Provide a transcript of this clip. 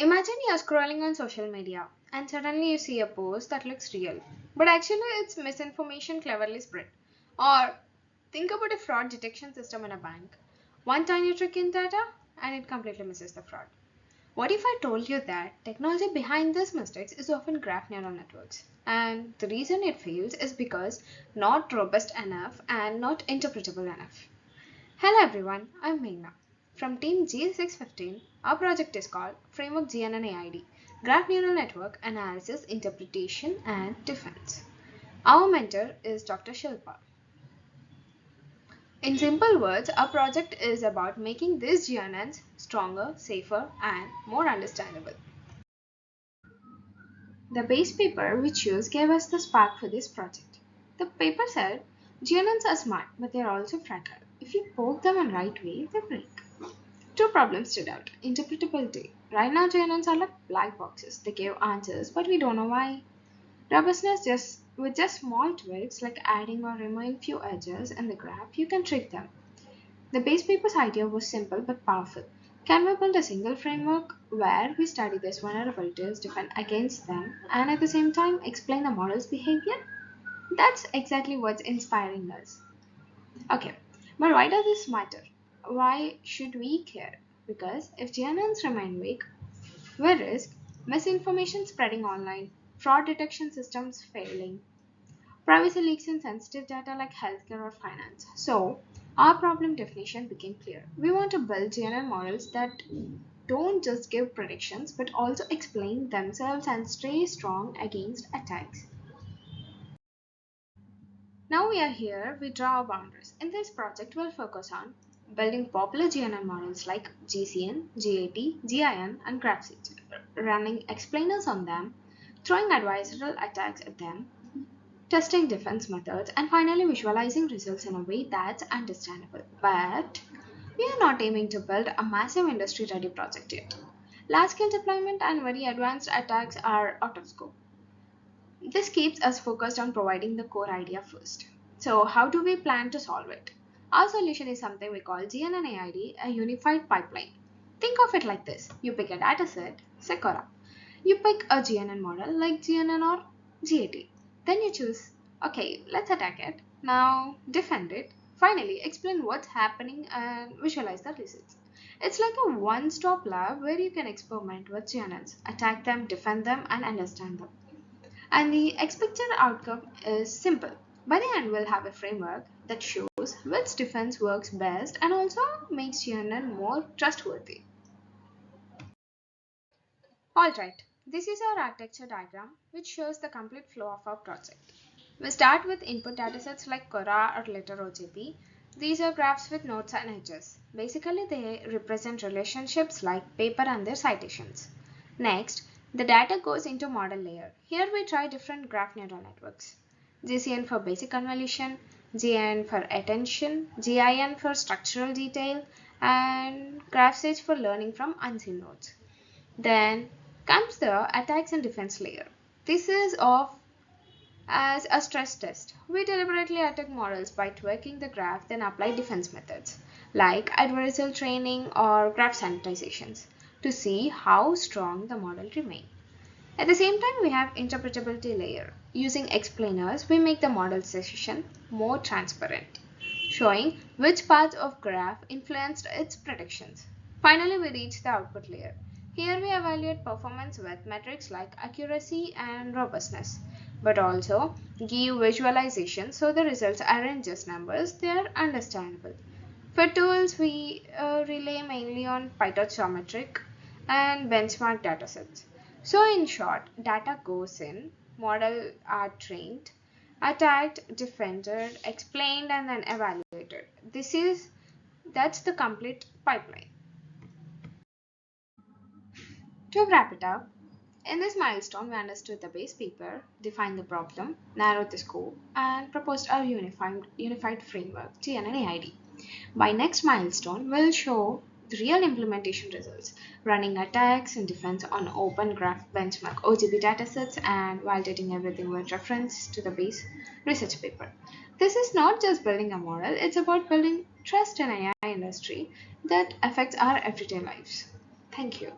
Imagine you're scrolling on social media and suddenly you see a post that looks real, but actually it's misinformation cleverly spread. Or think about a fraud detection system in a bank. One tiny trick in data and it completely misses the fraud. What if I told you that technology behind these mistakes is often graph neural networks? And the reason it fails is because not robust enough and not interpretable enough. Hello everyone, I'm Meghna. From Team G615, our project is called Framework GNN-AID, Graph Neural Network Analysis, Interpretation and Defense. Our mentor is Dr. Shilpa. In simple words, our project is about making these GNNs stronger, safer and more understandable. The base paper we chose gave us the spark for this project. The paper said, GNNs are smart, but they are also fragile. If you poke them in right way, they break. Two problems stood out. Interpretability. Right now, GNNs are like black boxes. They give answers, but we don't know why. Robustness, just with just small tweaks like adding or removing few edges in the graph, you can trick them. The base paper's idea was simple but powerful. Can we build a single framework where we study these vulnerabilities, defend against them, and at the same time explain the model's behavior? That's exactly what's inspiring us. Okay, but why does this matter? Why should we care? Because if GNNs remain weak, we risk misinformation spreading online, fraud detection systems failing, privacy leaks in sensitive data like healthcare or finance. So, our problem definition became clear. We want to build GNN models that don't just give predictions but also explain themselves and stay strong against attacks. Now we are here, we draw our boundaries. In this project, we'll focus on building popular GNN models like GCN, GAT, GIN, and GraphSeed, running explainers on them, throwing adversarial attacks at them, testing defense methods, and finally visualizing results in a way that's understandable. But we are not aiming to build a massive industry ready project yet. Large scale deployment and very advanced attacks are out of scope. This keeps us focused on providing the core idea first. So, how do we plan to solve it? Our solution is something we call GNN-AID, a unified pipeline. Think of it like this: you pick a dataset, say Cora. You pick a GNN model like GNN or GAT. Then you choose, okay, let's attack it. Now defend it. Finally, explain what's happening and visualize the results. It's like a one stop lab where you can experiment with GNNs, attack them, defend them, and understand them. And the expected outcome is simple. By the end, we'll have a framework that shows which defense works best and also makes GNN more trustworthy. Alright, this is our architecture diagram which shows the complete flow of our project. We start with input datasets like Cora or Letter OJP. These are graphs with nodes and edges. Basically, they represent relationships like paper and their citations. Next, the data goes into model layer. Here we try different graph neural networks. GCN for basic convolution, GN for attention, GIN for structural detail, and GraphSage for learning from unseen nodes. Then comes the attacks and defense layer. This is of as a stress test. We deliberately attack models by tweaking the graph, then apply defense methods like adversarial training or graph sanitizations to see how strong the model remains. At the same time, we have interpretability layer. Using explainers, we make the model decision more transparent, showing which parts of graph influenced its predictions. Finally, we reach the output layer. Here we evaluate performance with metrics like accuracy and robustness, but also give visualization so the results aren't just numbers, they are understandable. For tools, we rely mainly on Python geometric and benchmark datasets. So in short, data goes in, model are trained, attacked, defended, explained, and then evaluated. That's the complete pipeline. To wrap it up, in this milestone, we understood the base paper, defined the problem, narrowed the scope, and proposed our unified framework, GNN-AID. By next milestone, we'll show the real implementation results, running attacks and defense on open graph benchmark OGB datasets and validating everything with reference to the base research paper. This is not just building a model, it's about building trust in AI industry that affects our everyday lives. Thank you.